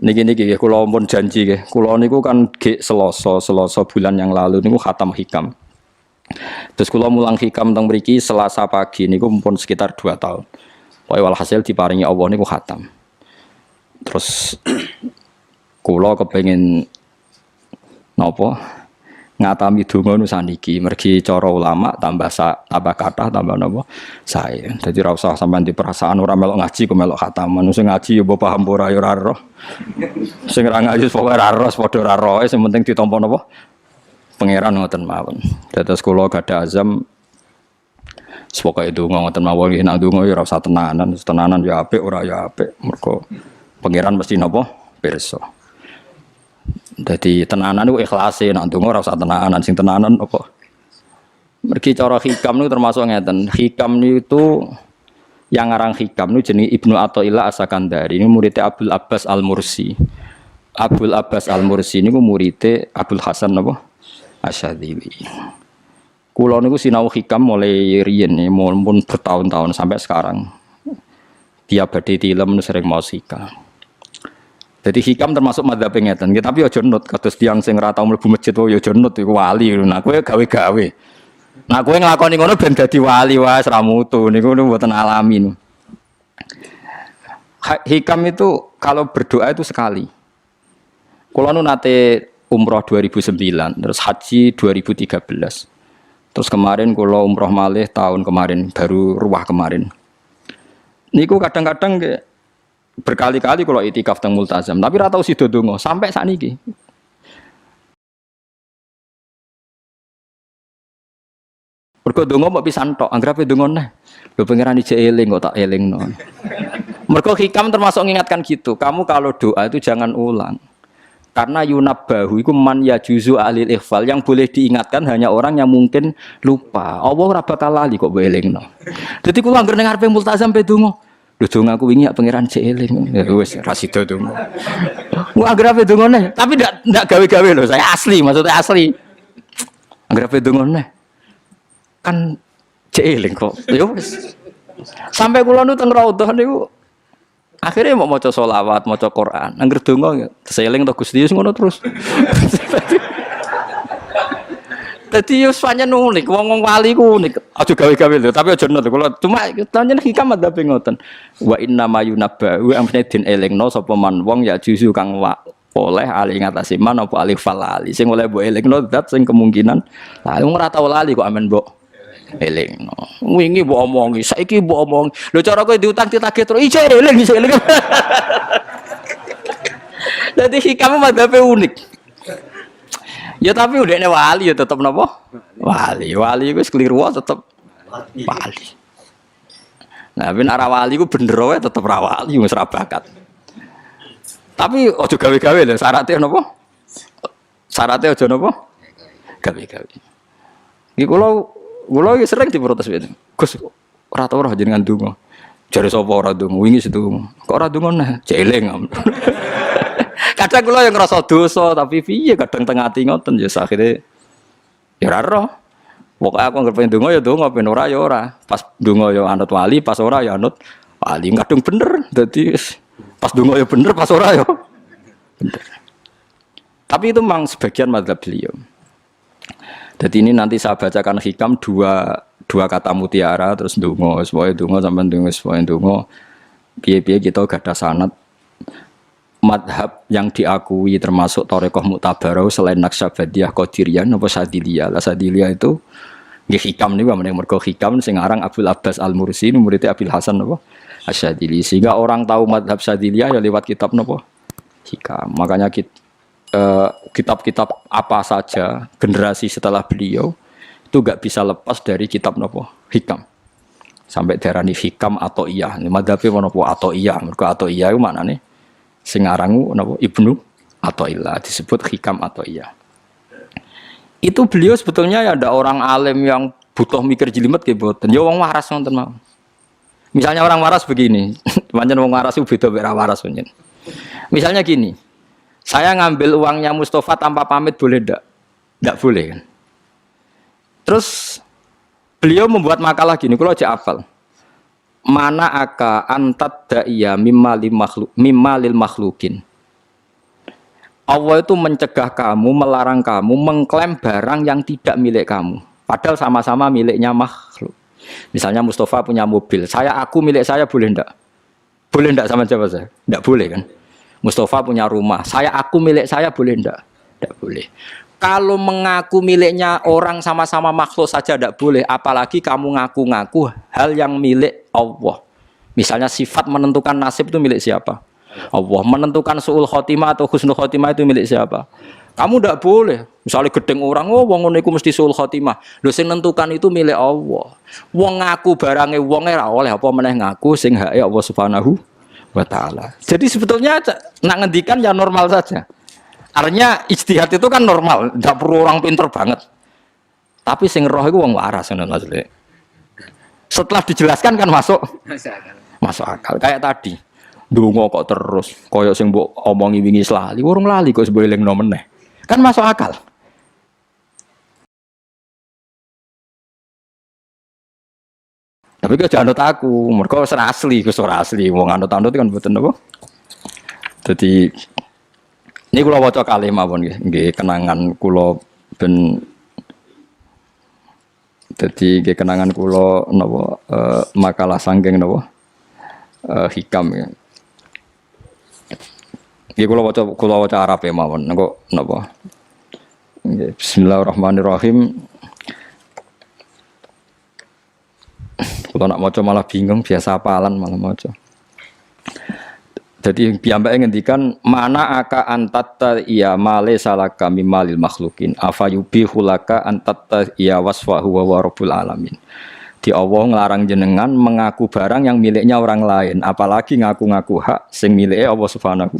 Niki kula pun janji nggih. Kula niku kan ge Selasa bulan yang lalu niku khatam hikam. Terus kula mulang hikam teng mriki Selasa pagi niku pun sekitar 2 tahun. Pokoke walhasil diparingi Allah niku khatam. Terus kula kepengin napa? Ngatami donga nu saniki mergi cara ulama tambah kathah tambah napa sae. Dadi ora usah sampean di perasaan ora melok ngaji kok melok khataman. Sing ngaji ya mbok paham ora ya ora roh. Sing ora ngaji pokoke ora roh padha ora roe sing penting ditampa napa pangeran ngoten mawon. Dados kula gadah azam pokoke donga ngoten mawon nek donga ya ora usah tenanan ya apik ora ya apik. Mergo pangeran mesti napa pirsa. Jadi tenanan itu ikhlase, nak ndonga ora usah tenanan, sing tenanan apa? Mergi cara hikam niku termasuk ngeten. Hikam niku yang ngarang hikam niku jenenge Ibnu Athaillah As-Sakandari. Ini muridnya Abdul Abbas Al-Mursi. Abdul Abbas Al-Mursi niku muridnya Abdul Hasan apa? Asyadzili. Kula niku sinau hikam mulai riyen mun bertahun-tahun sampai sekarang. Tiap badhe tilem sering mau hikam. Jadi hikam termasuk madzhab ngeten. Tapi aja nut kados tiyang sing ora tau mlebu masjid wae aja nut iku wali. Nah kowe gawe-gawe. Nah kowe nglakoni ngono ben dadi wali wae ora mutu niku mboten alami. Hikam itu kalau berdoa itu sekali. Kula nu nate umroh 2009, terus haji 2013. Terus kemarin kula umroh malih tahun kemarin, baru ruwah kemarin. Niku kadang-kadang berkali-kali kalau itikaf teng multazam, tapi ora tau sida donga sampai sakniki. Mergo donga mbok pisan tok, anggere donga neh. Lho pangeran ijek eling kok tak elingno. Mergo hikam termasuk mengingatkan gitu. Kamu kalau doa itu jangan ulang. Karena yunabbahu iku man yajuzu alil ikhfal, yang boleh diingatkan hanya orang yang mungkin lupa. Allah ora bakal lali kok mbok elingno. Dadi kula anggere ning ngarepe multazam pe donga. Lho donga aku wingi pangeran cek eling. Ya wis ra sida donga. Mu anggere ape dongane, tapi ndak gawe-gawe lho, saya asli, maksudnya asli. Anggere ape dongane. Kan cek eling kok. Ya wis. Sampai kula nu teng raudhah niku akhirnya mau maca selawat, maca Quran. Anggere donga seeling to Gusti ngono terus. Dadi yo pancen unik, wong-wong wali ku unik. Aja gawe-gawe lho, tapi aja nut kula. Cuma pancen hikam adabe ngoten. Wa inna ma yunabba wa amne den elingno sapa man wong ya juzu kang oleh ali ngatasi man apa alif falali. Sing oleh mbok elingno zat sing kemungkinan lah wong ora tau lali kok amen mbok elingno. Wingi mbok omongi, saiki mbok omongi. Lho cara kowe diutang ditagih terus ijo eling. Dadi hikam adabe unik. Ya tapi udahnya wali ya tetap napa? Wali itu keliru tetap wali. Nah, ben arah wali ku bener wae tetep ra wali wis ra bakat. Tapi aja gawe-gawe lho, syaratnya napa? Syaratnya aja napa? Gawe-gawe. Iki kula iki sering diprotes wit. Gus ora tau ora jenengan donga. Jare sapa ora donga? Wingi sedonga. Kok ora donga nah? Jeleng. Kadang kula yang ngerasa dosa tapi piye kadang tengah ati ngoten ya akhire ya ora roh. Pokoke aku anggere pengen donga ya donga, ben ora ya ora. Pas donga ya anut wali, pas ora ya anut wali. Kadang bener. Dadi pas donga ya bener, pas ora ya bener. Tapi itu memang sebagian mazhab beliau. Jadi ini nanti saya bacakan hikam dua kata mutiara terus donga, supaya donga sampean donga, supaya donga. Piye-piye kita gadah sanad madhab yang diakui termasuk Thariqah Mu'tabarah selain Naqsyabandiyah, Qadiriyah, apa Sadiliyah. Lah Sadiliyah itu nggih hikam niku meneng mergo hikam sing aran Abdul Abbas Al-Mursi muridé Abil Hasan apa Asyadzili. Sehingga orang tahu madhab Sadiliyah ya lewat kitab napa hikam. Makanya kitab-kitab apa saja generasi setelah beliau itu enggak bisa lepas dari kitab napa hikam. Sampai darani hikam atau iya. Madhabe napa atau iya. Mergo atau iya iku maknane sing arangu napa Ibnu Athaillah disebut hikam atau iya. Itu beliau sebetulnya ya ada orang alim yang butuh mikir jelimet nggih mboten. Ya wong waras wonten mawon. Misalnya orang waras begini, pancen wong waras itu beda mek waras pancen. Misalnya gini. Saya ngambil uangnya Mustafa tanpa pamit boleh ndak? Ndak boleh kan. Terus beliau membuat makalah gini, kula aja hafal. Mana aka antat da'iya mimma lil makhlukin Allah itu mencegah kamu, melarang kamu mengklaim barang yang tidak milik kamu. Padahal sama-sama miliknya makhluk. Misalnya Mustafa punya mobil, aku milik saya boleh enggak? Boleh enggak sama siapa saya? Enggak boleh kan? Mustafa punya rumah, aku milik saya boleh enggak? Enggak boleh. Kalau mengaku miliknya orang sama-sama makhluk saja enggak boleh, apalagi kamu ngaku-ngaku hal yang milik Allah. Misalnya sifat menentukan nasib itu milik siapa? Allah. Menentukan su'ul khotimah atau husnul khotimah itu milik siapa? Kamu tidak boleh. Misalnya gedeng orang, wong ngono iku mesti su'ul khotimah. Lho sing nentukan itu milik Allah. Wong ngaku barange wong ora oleh apa meneh ngaku sing hake Allah Subhanahu wa taala. Jadi sebetulnya nak ngendikan ya normal saja. Artinya ijtihad itu kan normal, tidak perlu orang pinter banget. Tapi sing roh itu wong waras ngono maksudnya. Setelah dijelaskan kan masuk akal. Kayak tadi. Dungo kok terus koyok sing mbok omongi wingi lali, urung lali kok sebule elingno meneh. Kan masuk akal. Tapi kok jangan anut aku, mergo ora asli, ora asli. Wong anut-anut kan mboten apa. Dadi ini kula waca kalih mawon nggih, kenangan kula ben dadi nggih kenangan kula napa makalah sanggeng napa hikam ya. Iki kula waca Arab ya mawon. Engko napa? Nggih, bismillahirrahmanirrahim. Kula nak maca malah bingung, biasa hafalan malah maca. Jadi piyambake ngendikan mana aka antatta iya male salaka mimalil makhlukin afayubihu laka antatta iya wasfahu wa rabbul alamin. Di Allah ngelarang jenengan mengaku barang yang miliknya orang lain, apalagi ngaku-ngaku hak sing miliknya Allah Subhanahu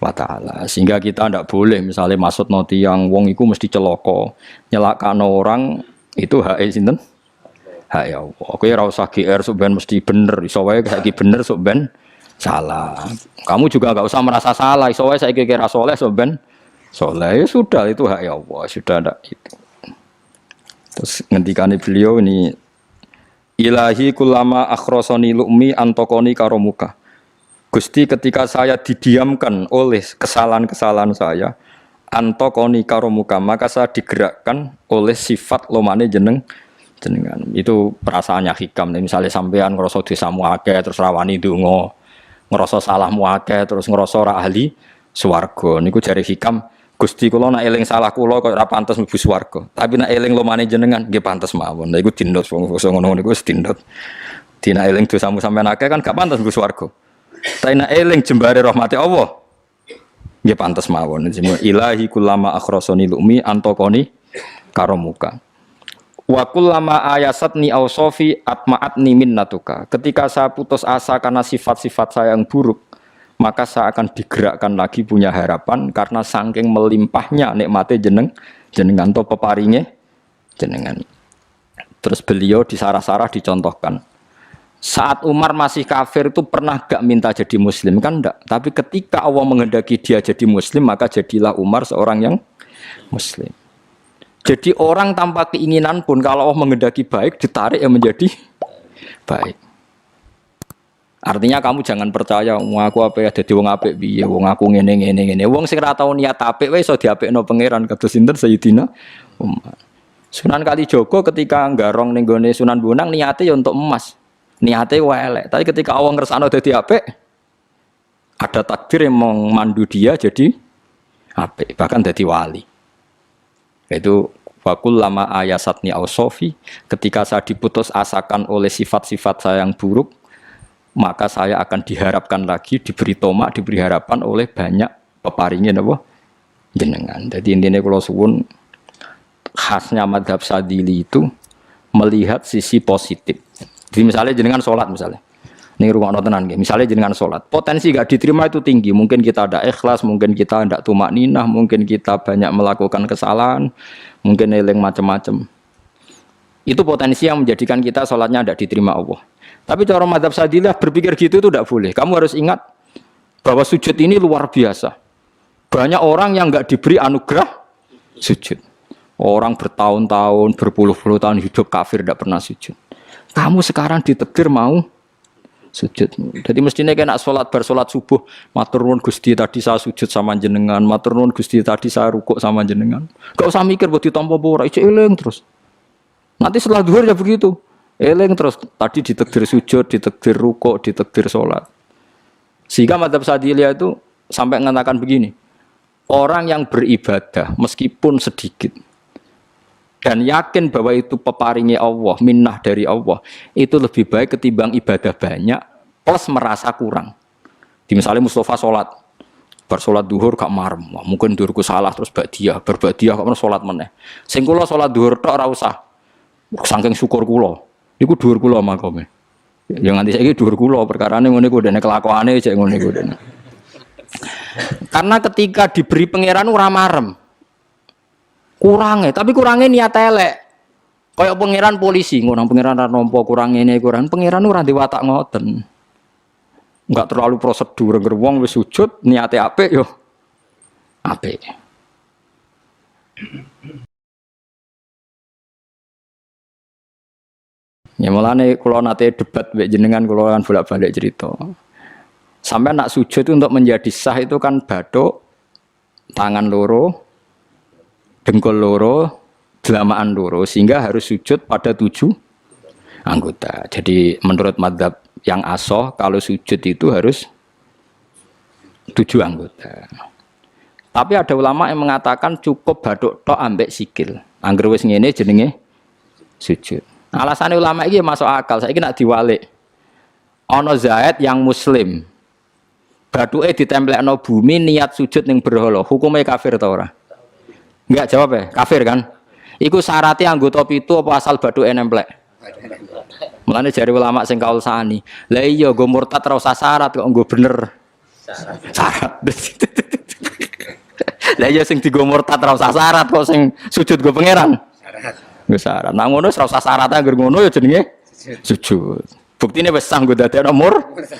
wa taala. Sehingga kita ndak boleh misalnya maksud noti yang wong iku mesti celaka, nyelakano orang itu hak sinten? Hak ya Allah. Kowe ora usah GR sok ben mesti bener, iso wae saiki bener sok ben salah. Kamu juga enggak usah merasa salah, iso wae saiki kira saleh sok ben saleh. Ya sudah itu hak ya Allah, sudah ndak itu. Terus ngendikane beliau ini Ilahi kulama akhrosoni lu'mi antokoni karomuka. Gusti ketika saya didiamkan oleh kesalahan-kesalahan saya, antokoni karomuka, maka saya digerakkan oleh sifat lomane jenengan. Itu perasaannya hikam. Misalnya sampean ngerasa dosamu akeh terus rawani donga, ngerasa salahmu akeh terus ngerasa ora ahli swarga. Niku jare hikam, Gusti kula nak eling salah kula kok ora pantes mlebu swarga. Tapi nak eling lomane jenengan nggih pantes mawon. Lha iku dindot wong ngono niku wis dindot. Dina eling dosamu sampean akeh kan gak pantes mlebu swarga. Tapi nak eling jembare rahmati Allah nggih pantes mawon. Ilahi kullama akhrasani lumi antokoni karomuka. Wa kullama ayasatni ausofi atma'atni minnatuka. Ketika saya putus asa karena sifat-sifat saya yang buruk, maka saya akan digerakkan lagi punya harapan karena saking melimpahnya nikmate jenengan to peparinge jenengan. Terus beliau di sarah-sarah dicontohkan. Saat Umar masih kafir itu pernah gak minta jadi muslim kan enggak, tapi ketika Allah menghendaki dia jadi muslim maka jadilah Umar seorang yang muslim. Jadi orang tanpa keinginan pun kalau Allah menghendaki baik ditarik yang menjadi baik. Artinya kamu jangan percaya wong aku apa ya dadi wong apik piye, wong aku ngene. Wong sing ora tau niat apik wae iso diapikno pangeran kados sinten Sayyidina Umar. Sunan Kalijaga ketika nggarong ning gone Sunan Bonang niate ya untuk emas. Niate wae elek, tapi ketika Allah ngersakno dadi apik ada takdir yang memandu dia jadi apik, bahkan dadi wali. Itu wakul lama ayasatni ausofi, ketika saya diputus asakan oleh sifat-sifat saya yang buruk, maka saya akan diharapkan lagi, diberi tomak, diberi harapan oleh banyak peparingin apa jenengan. Jadi intinya kalau suwun khasnya madhab Sadili itu melihat sisi positif. Jadi misalnya jenengan sholat misalnya, ini rumah tenan, misalnya jenengan sholat, potensi gak diterima itu tinggi. Mungkin kita ada ikhlas, mungkin kita tidak tumak ninah, mungkin kita banyak melakukan kesalahan, mungkin eling macam-macam. Itu potensi yang menjadikan kita sholatnya tidak diterima Allah. Tapi cara mazhab Sadilah berpikir gitu itu tidak boleh. Kamu harus ingat bahwa sujud ini luar biasa. Banyak orang yang nggak diberi anugerah sujud. Orang bertahun-tahun, berpuluh-puluh tahun hidup kafir tidak pernah sujud. Kamu sekarang ditakdir mau sujud. Jadi mestinya kena sholat bar sholat subuh, matur nuwun Gusti tadi saya sujud sama jenengan, matur nuwun Gusti tadi saya rukuk sama jenengan. Gak usah mikir buat ditampa apa ora, eling terus. Nanti setelah zuhur ya begitu. Eling terus tadi ditakdir sujud, ditakdir rukuk, ditakdir sholat. Sehingga madzhab Syadziliyah itu sampai mengatakan begini. Orang yang beribadah meskipun sedikit dan yakin bahwa itu peparingnya Allah, minnah dari Allah, itu lebih baik ketimbang ibadah banyak plus merasa kurang. Di misalnya Mustafa sholat, bersolat duhur gak marem, mungkin duhurku salah terus berbadiah kok sholat meneh. Sing kula sholat duhur tok ora usah, saking syukur kula, iku duhur kula makome. Ya nganti saiki duhur kula perkarane ngene iku dene kelakuane cek ngene iku dene. Karena ketika diberi pangeran ora marem. Kurangnya, tapi kurangnya niat elek. Kayak pangeran polisi, ngono pangeran ra nampa kurang ngene kurang. Pangeran ora ndek watak ngoten. Enggak terlalu prosedur ngger wong wis sujud niate apik yo apik. Ya mulane kula nate debat mbek jenengan kula kan bolak-balik cerita. Sampai nak sujud itu untuk menjadi sah itu kan bathuk, tangan loro, dengkul loro, delamaan loro, sehingga harus sujud pada 7 anggota. Jadi menurut madzhab yang asoh, kalau sujud itu harus 7 anggota. Tapi ada ulama yang mengatakan cukup bathuk tok ambek sikil. Angger wis ngene jenenge sujud. Alasannya ulama ini masuk akal. Saiki nak diwalik. Ana Zaid yang muslim. Bathuke ditemplekno bumi niat sujud ning berhala. Hukumnya kafir ta ora? Enggak jawab ya, kafir kan? Iku syaratnya anggota pitu apa asal bathuke nemplek? Mulane jari ulama sing kaul sani. Lah iya nggo murtad ora usah syarat kok nggo bener. Syarat. Lah iya sing digo murtad ora usah syarat kok sing sujud nggo pangeran. Syarat. Nggo syarat. Nah ngono ora usah syarat anggere ngono ya jenenge sujud. Buktine wis sah nggo dadekno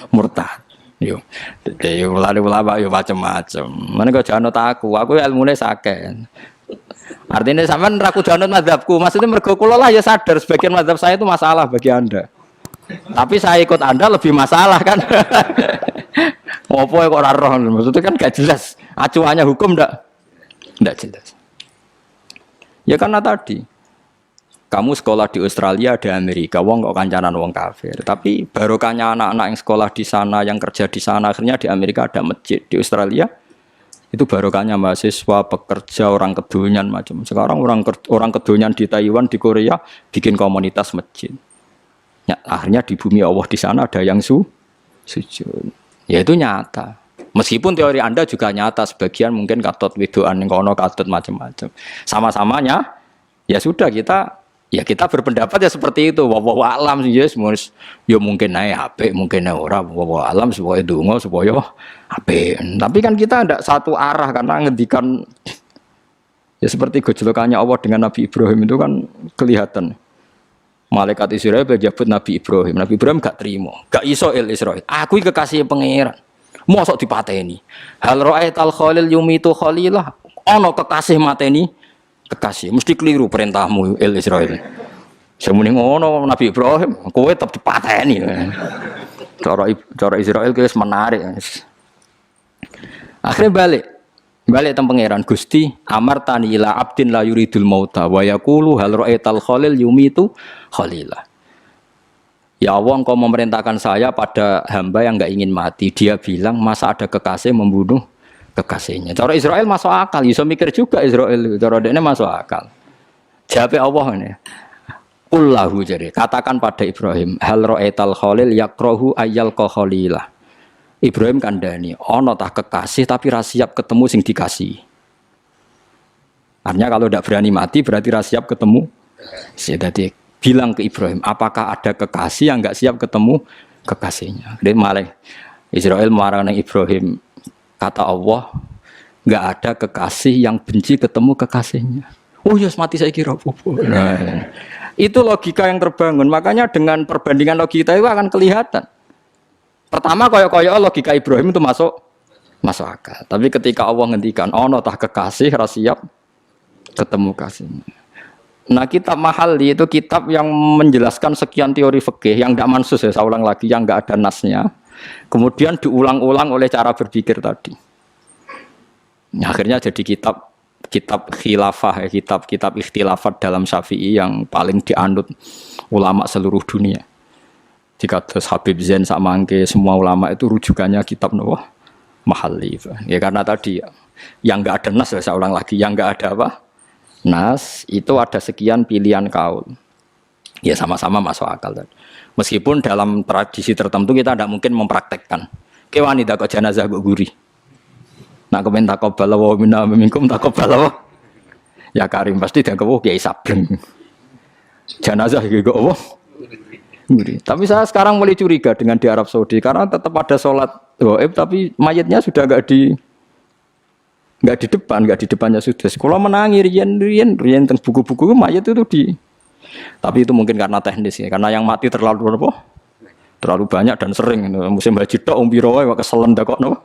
murtad. Yo. Dadi ulama yo macam-macam. Mane kok jangan aku ilmune sakeh. Artinya sampean ra kudu anut mazhabku. Maksudnya mergo kula lah ya sadar sebagian mazhab saya itu masalah bagi Anda. Tapi saya ikut Anda lebih masalah kan. Ngopo kok ora roh? Maksudnya kan gak jelas. Acuannya hukum ndak jelas. Ya karena tadi kamu sekolah di Australia, di Amerika, wong kok kancanan wong kafir. Tapi barokahnya anak-anak yang sekolah di sana, yang kerja di sana, akhirnya di Amerika ada masjid. Di Australia itu barokahnya mahasiswa, pekerja, orang kedonyan macam. Sekarang orang kedonyan di Taiwan, di Korea bikin komunitas masjid. Ya, akhirnya di bumi Allah di sana ada yang sujud. Ya itu nyata. Meskipun teori Anda juga nyata, sebagian mungkin katut wedoan ning kono katut macam-macam. Sama-samanya ya sudah kita berpendapat ya seperti itu. Wallahu alam sih ya mungkin naik HP, mungkin naik ora. Wallahu alam supaya donga supaya HP. Tapi kan kita tidak satu arah karena ngendikan ya seperti gejolokannya Allah dengan Nabi Ibrahim itu kan kelihatan. Malaikat Israel berjabut Nabi Ibrahim. Nabi Ibrahim gak terima, gak iso Israel. Aku kekasih pangeran. Mosok dipateni. Hal ra'aital khalil yumitu khalilah. Ono kekasih mateni kekasih. Mesti keliru perintahmu Israel. Semune ngono Nabi Ibrahim, kowe tetep dipateni. Cara Israel wis menarik. Akhirnya balik teng pangeran Gusti amartani ila abdin la yuridul mauta wa yaqulu hal ra'aital khalil yumitu khalilah. Ya Allah, Engkau memerintahkan saya pada hamba yang enggak ingin mati. Dia bilang masa ada kekasih membunuh kekasihnya. Cara Israel masuk akal, bisa mikir juga Israel. Cara dekne masuk akal. Jawab Allah ini. Qullahu jadi katakan pada Ibrahim hal ra'aital khalil yakrahu ayyal khalilah. Ibrahim kandhani, ana tah kekasih tapi ra siap ketemu sing dikasih. Artinya kalau tidak berani mati berarti ra siap ketemu. Jadi bilang ke Ibrahim, apakah ada kekasih yang enggak siap ketemu kekasihnya? Dia malah Israel marah dengan Ibrahim, kata Allah, enggak ada kekasih yang benci ketemu kekasihnya. Oh ya, mati saya kira popo. Nah, itu logika yang terbangun. Makanya dengan perbandingan logika itu akan kelihatan. Pertama koyo-koyo logika Ibrahim itu masuk akal. Tapi ketika Allah ngendikan, ono tah kekasih ra siap ketemu kasihnya. Nah, kitab Mahalli itu kitab yang menjelaskan sekian teori fikih yang tidak mansus ya, saya ulang lagi, yang nggak ada nasnya. Kemudian diulang-ulang oleh cara berpikir tadi. Nah, akhirnya jadi kitab khilafah ya, kitab ikhtilafat dalam Syafi'i yang paling dianut ulama seluruh dunia. Jika terus Habib Zain Sakmangke semua ulama itu rujukannya kitab Nawah Mahalli. Ya karena tadi yang nggak ada nas, saya ulang lagi, yang nggak ada apa? Nas itu ada sekian pilihan kaul. Ya sama-sama masuk akal tadi. Meskipun dalam tradisi tertentu kita tidak mungkin mempraktekkan. Ke wanita kok jenazah kok guri. Nak komen takobala wa minna minkum takobala. Ya Karim pasti dia kok kiai sableng. Jenazah iki kok apa? Guri. Tapi saya sekarang mulai curiga dengan di Arab Saudi karena tetap ada sholat gaib tapi mayatnya sudah enggak di depan, enggak di depannya sudah. Kalau menangi rian tentang buku-buku mayat itu di. Tapi itu mungkin karena teknis ya, karena yang mati terlalu banyak dan sering. Musim haji tok umpiro wae keselen dak kok napa.